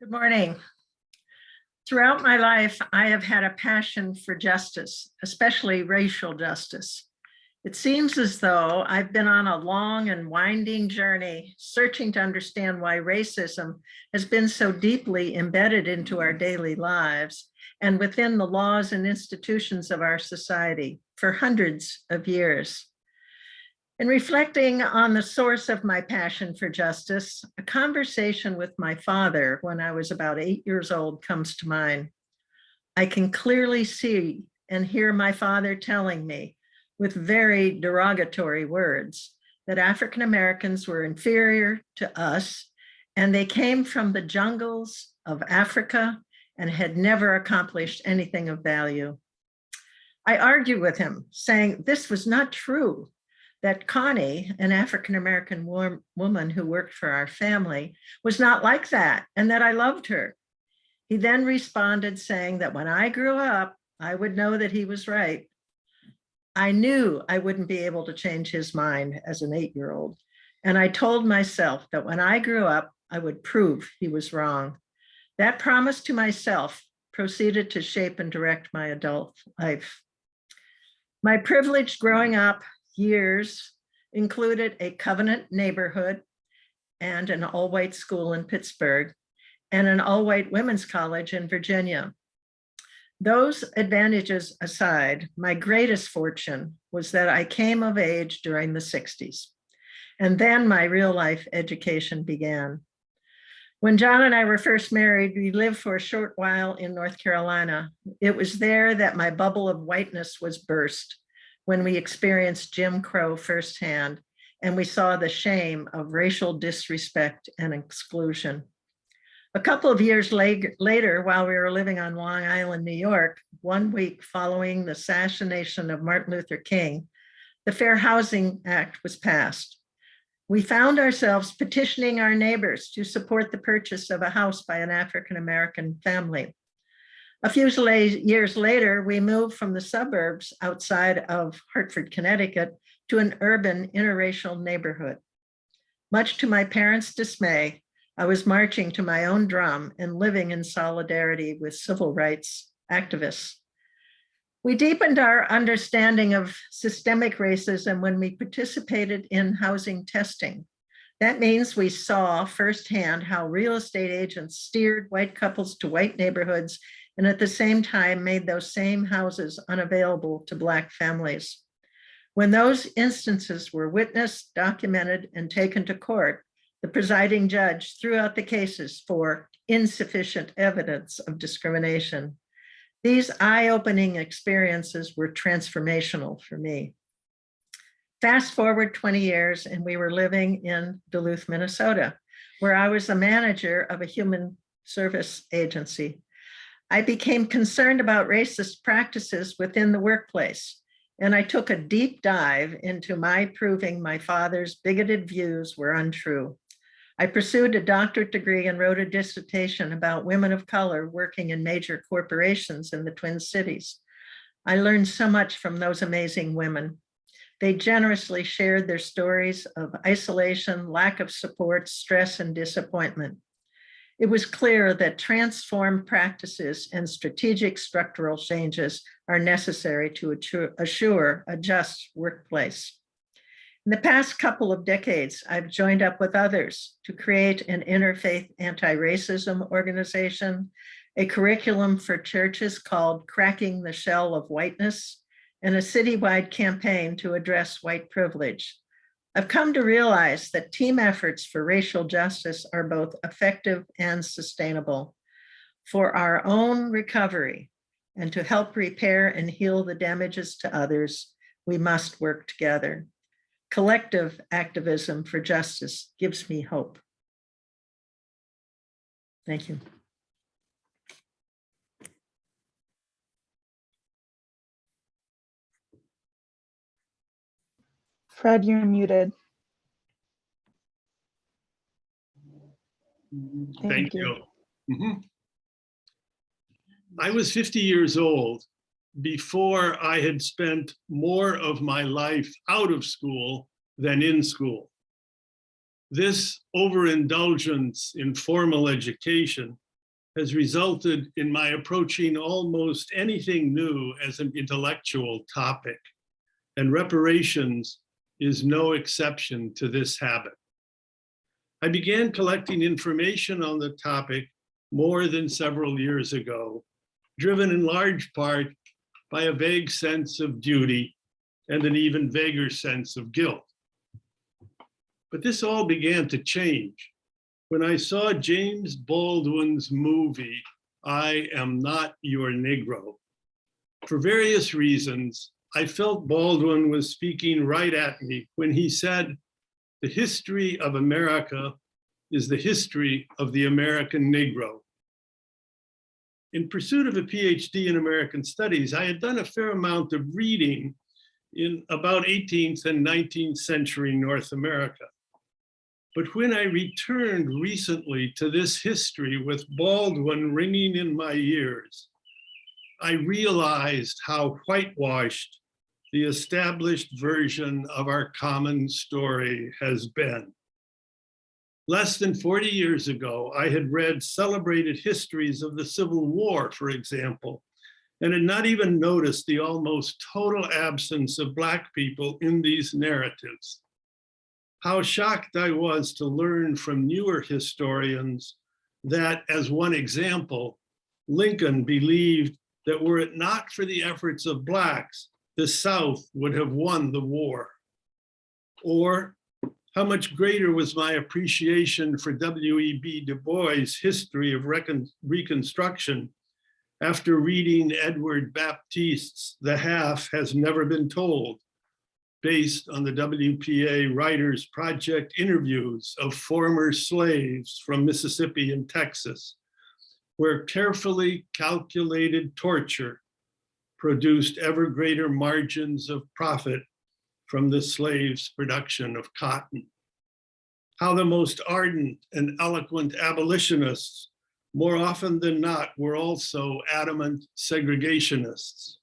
Good morning. Throughout my life, I have had a passion for justice, especially racial justice. It seems as though I've been on a long and winding journey searching to understand why racism has been so deeply embedded into our daily lives and within the laws and institutions of our society for hundreds of years. In reflecting on the source of my passion for justice, a conversation with my father when I was about 8 years old comes to mind. I can clearly see and hear my father telling me with very derogatory words that African Americans were inferior to us and they came from the jungles of Africa and had never accomplished anything of value. I argued with him, saying this was not true, that Connie, an African-American woman who worked for our family, was not like that, and that I loved her. He then responded saying that when I grew up, I would know that he was right. I knew I wouldn't be able to change his mind as an 8-year-old, and I told myself that when I grew up, I would prove he was wrong. That promise to myself proceeded to shape and direct my adult life. My privilege growing up years included a Covenant neighborhood and an all-white school in Pittsburgh and an all-white women's college in Virginia. Those advantages aside, my greatest fortune was that I came of age during the 60s, and then my real life education began. When John and I were first married, we lived for a short while in North Carolina. It was there that my bubble of whiteness was burst, when we experienced Jim Crow firsthand, and we saw the shame of racial disrespect and exclusion. A couple of years later, while we were living on Long Island, New York, 1 week following the assassination of Martin Luther King, the Fair Housing Act was passed. We found ourselves petitioning our neighbors to support the purchase of a house by an African-American family. A few years later, we moved from the suburbs outside of Hartford, Connecticut, to an urban interracial neighborhood. Much to my parents' dismay, I was marching to my own drum and living in solidarity with civil rights activists. We deepened our understanding of systemic racism when we participated in housing testing. That means we saw firsthand how real estate agents steered white couples to white neighborhoods and at the same time made those same houses unavailable to Black families. When those instances were witnessed, documented, and taken to court, the presiding judge threw out the cases for insufficient evidence of discrimination. These eye-opening experiences were transformational for me. Fast forward 20 years, and we were living in Duluth, Minnesota, where I was the manager of a human service agency. I became concerned about racist practices within the workplace, and I took a deep dive into proving my father's bigoted views were untrue. I pursued a doctorate degree and wrote a dissertation about women of color working in major corporations in the Twin Cities. I learned so much from those amazing women. They generously shared their stories of isolation, lack of support, stress, and disappointment. It was clear that transformed practices and strategic structural changes are necessary to assure a just workplace. In the past couple of decades, I've joined up with others to create an interfaith anti-racism organization, a curriculum for churches called Cracking the Shell of Whiteness, and a citywide campaign to address white privilege. I've come to realize that team efforts for racial justice are both effective and sustainable. For our own recovery and to help repair and heal the damages to others, we must work together. Collective activism for justice gives me hope. Thank you. Fred, you're muted. Thank you. I was 50 years old before I had spent more of my life out of school than in school. This overindulgence in formal education has resulted in my approaching almost anything new as an intellectual topic, and reparations is no exception to this habit. I began collecting information on the topic more than several years ago, driven in large part by a vague sense of duty and an even vaguer sense of guilt. But this all began to change when I saw James Baldwin's movie, I Am Not Your Negro. For various reasons, I felt Baldwin was speaking right at me when he said, "The history of America is the history of the American Negro." In pursuit of a PhD in American Studies, I had done a fair amount of reading in about 18th and 19th century North America. But when I returned recently to this history with Baldwin ringing in my ears, I realized how whitewashed the established version of our common story has been. Less than 40 years ago, I had read celebrated histories of the Civil War, for example, and had not even noticed the almost total absence of Black people in these narratives. How shocked I was to learn from newer historians that, as one example, Lincoln believed that were it not for the efforts of Blacks, the South would have won the war. Or how much greater was my appreciation for W.E.B. Du Bois' history of Reconstruction after reading Edward Baptiste's The Half Has Never Been Told, based on the WPA Writers Project interviews of former slaves from Mississippi and Texas, where carefully calculated torture produced ever greater margins of profit from the slaves' production of cotton. How the most ardent and eloquent abolitionists, more often than not, were also adamant segregationists.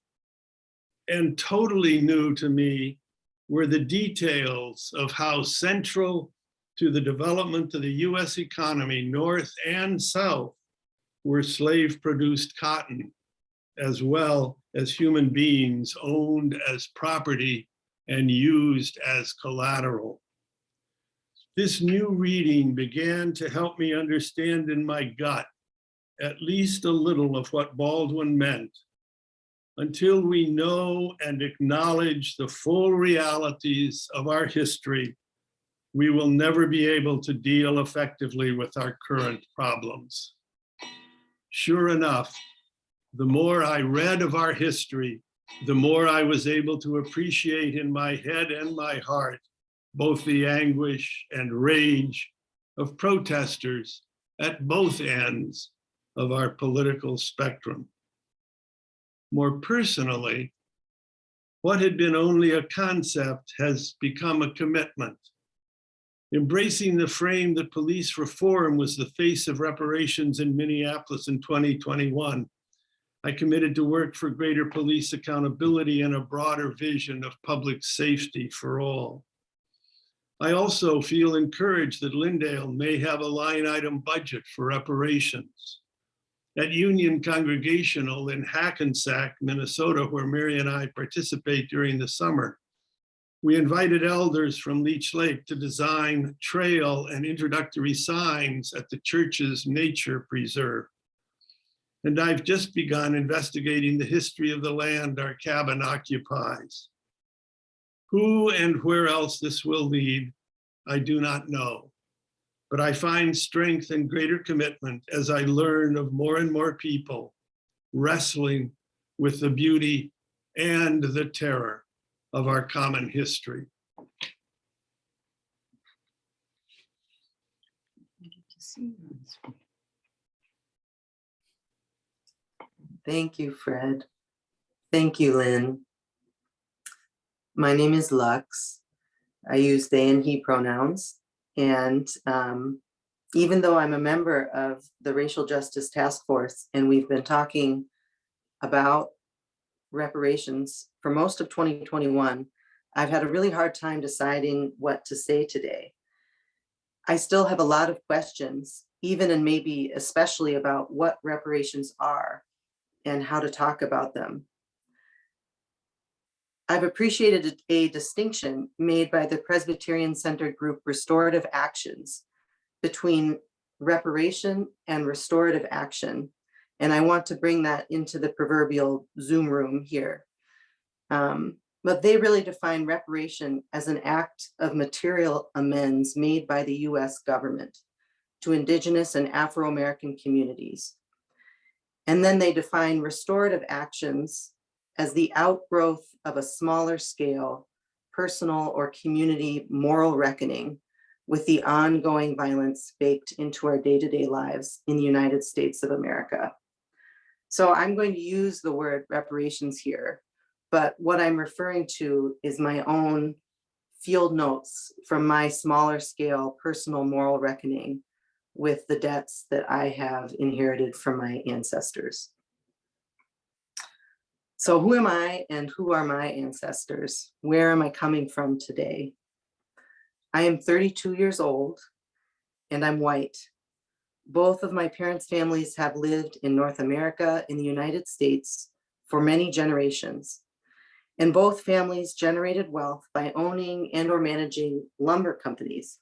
And totally new to me were the details of how central to the development of the US economy, North and South, were slave-produced cotton, as well as human beings owned as property and used as collateral. This new reading began to help me understand in my gut at least a little of what Baldwin meant. Until we know and acknowledge the full realities of our history, we will never be able to deal effectively with our current problems. Sure enough, the more I read of our history, the more I was able to appreciate in my head and my heart both the anguish and rage of protesters at both ends of our political spectrum. More personally, what had been only a concept has become a commitment. Embracing the frame that police reform was the face of reparations in Minneapolis in 2021, I committed to work for greater police accountability and a broader vision of public safety for all. I also feel encouraged that Lindale may have a line item budget for reparations. At Union Congregational in Hackensack, Minnesota, where Mary and I participate during the summer, we invited elders from Leech Lake to design trail and introductory signs at the church's nature preserve. And I've just begun investigating the history of the land our cabin occupies. Who and where else this will lead, I do not know. But I find strength and greater commitment as I learn of more and more people wrestling with the beauty and the terror of our common history. Thank you, Fred. Thank you, Lynn. My name is Lux. I use they and he pronouns. And even though I'm a member of the Racial Justice Task Force, and we've been talking about reparations for most of 2021, I've had a really hard time deciding what to say today. I still have a lot of questions even and maybe especially about what reparations are and how to talk about them. I've appreciated a distinction made by the Presbyterian-centered group Restorative Actions between reparation and restorative action. And I want to bring that into the proverbial Zoom room here. But they really define reparation as an act of material amends made by the US government to Indigenous and Afro-American communities. And then they define restorative actions as the outgrowth of a smaller scale, personal or community moral reckoning with the ongoing violence baked into our day-to-day lives in the United States of America. So I'm going to use the word reparations here, but what I'm referring to is my own field notes from my smaller scale personal moral reckoning with the debts that I have inherited from my ancestors. So who am I and who are my ancestors? Where am I coming from today? I am 32 years old and I'm white. Both of my parents' families have lived in North America in the United States for many generations. And both families generated wealth by owning and or managing lumber companies.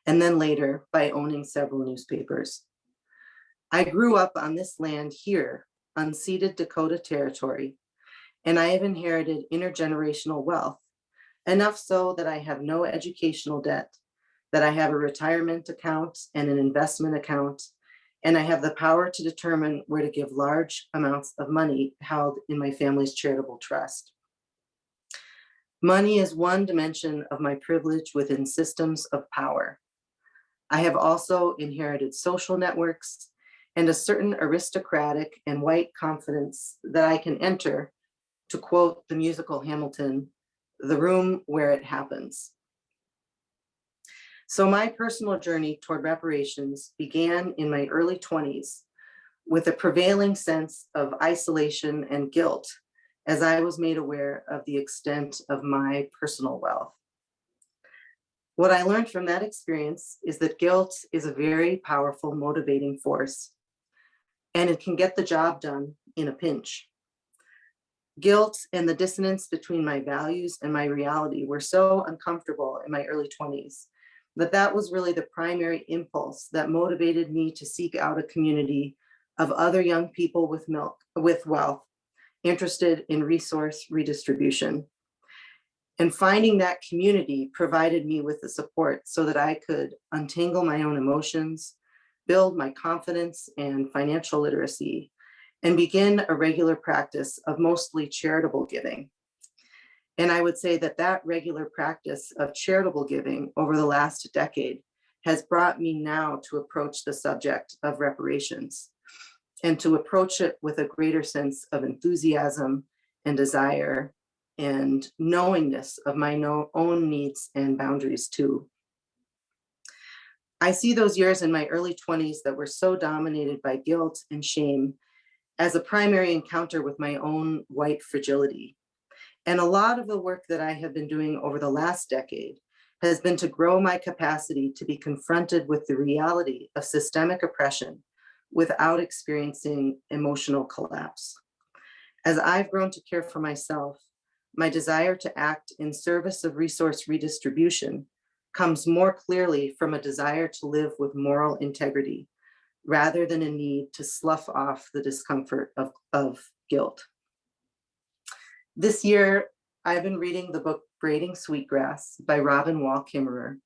And then later by owning several newspapers. I grew up on this land here, unceded Dakota territory, and I have inherited intergenerational wealth, enough so that I have no educational debt, that I have a retirement account and an investment account, and I have the power to determine where to give large amounts of money held in my family's charitable trust. Money is one dimension of my privilege within systems of power. I have also inherited social networks and a certain aristocratic and white confidence that I can enter, to quote the musical Hamilton, the room where it happens. So my personal journey toward reparations began in my early 20s with a prevailing sense of isolation and guilt as I was made aware of the extent of my personal wealth. What I learned from that experience is that guilt is a very powerful motivating force, and it can get the job done in a pinch. Guilt and the dissonance between my values and my reality were so uncomfortable in my early 20s that was really the primary impulse that motivated me to seek out a community of other young people with wealth, interested in resource redistribution. And finding that community provided me with the support so that I could untangle my own emotions, build my confidence and financial literacy, and begin a regular practice of mostly charitable giving. And I would say that regular practice of charitable giving over the last decade has brought me now to approach the subject of reparations and to approach it with a greater sense of enthusiasm and desire and knowingness of my own needs and boundaries too. I see those years in my early 20s that were so dominated by guilt and shame as a primary encounter with my own white fragility. And a lot of the work that I have been doing over the last decade has been to grow my capacity to be confronted with the reality of systemic oppression without experiencing emotional collapse. As I've grown to care for myself, my desire to act in service of resource redistribution comes more clearly from a desire to live with moral integrity, rather than a need to slough off the discomfort of guilt. This year, I've been reading the book Braiding Sweetgrass by Robin Wall Kimmerer.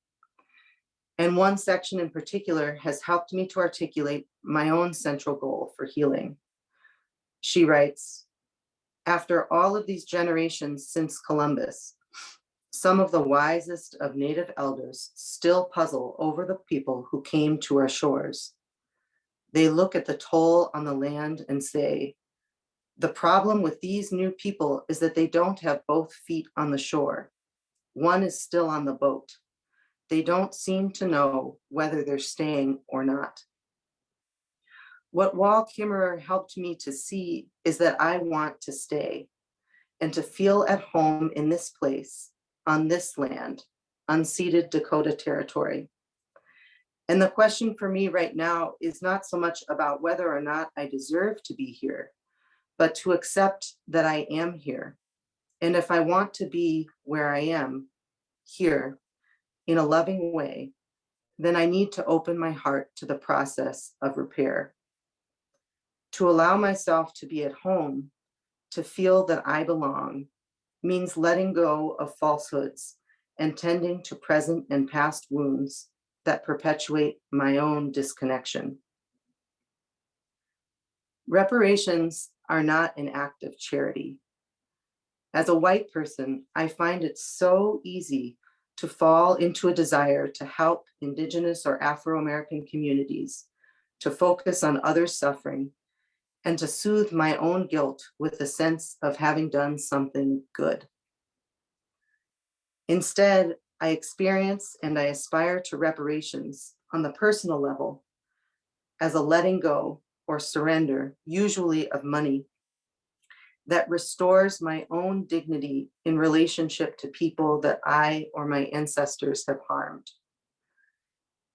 And one section in particular has helped me to articulate my own central goal for healing. She writes, after all of these generations since Columbus, some of the wisest of Native elders still puzzle over the people who came to our shores. They look at the toll on the land and say, the problem with these new people is that they don't have both feet on the shore. One is still on the boat. They don't seem to know whether they're staying or not. What Wall Kimmerer helped me to see is that I want to stay and to feel at home in this place, on this land, unceded Dakota territory. And the question for me right now is not so much about whether or not I deserve to be here, but to accept that I am here. And if I want to be where I am here in a loving way, then I need to open my heart to the process of repair. To allow myself to be at home, to feel that I belong, means letting go of falsehoods and tending to present and past wounds that perpetuate my own disconnection. Reparations are not an act of charity. As a white person, I find it so easy to fall into a desire to help Indigenous or Afro-American communities, to focus on others' suffering, and to soothe my own guilt with the sense of having done something good. Instead, I experience and I aspire to reparations on the personal level as a letting go or surrender, usually of money, that restores my own dignity in relationship to people that I or my ancestors have harmed.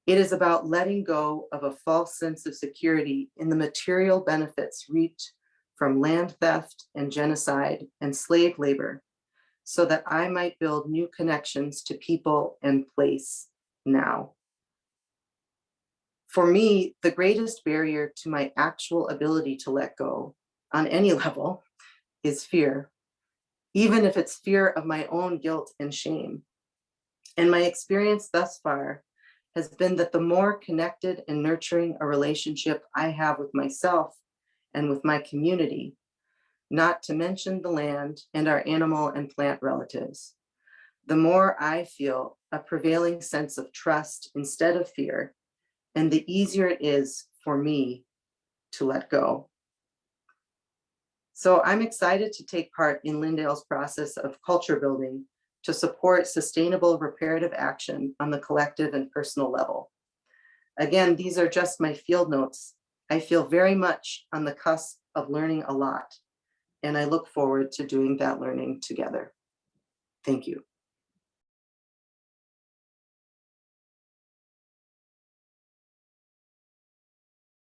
It is about letting go of a false sense of security in the material benefits reaped from land theft and genocide and slave labor, so that I might build new connections to people and place now. For me, the greatest barrier to my actual ability to let go on any level is fear, even if it's fear of my own guilt and shame. And my experience thus far has been that the more connected and nurturing a relationship I have with myself and with my community, not to mention the land and our animal and plant relatives, the more I feel a prevailing sense of trust instead of fear, and the easier it is for me to let go. So I'm excited to take part in Lindale's process of culture building to support sustainable reparative action on the collective and personal level. Again, these are just my field notes. I feel very much on the cusp of learning a lot, and I look forward to doing that learning together. Thank you.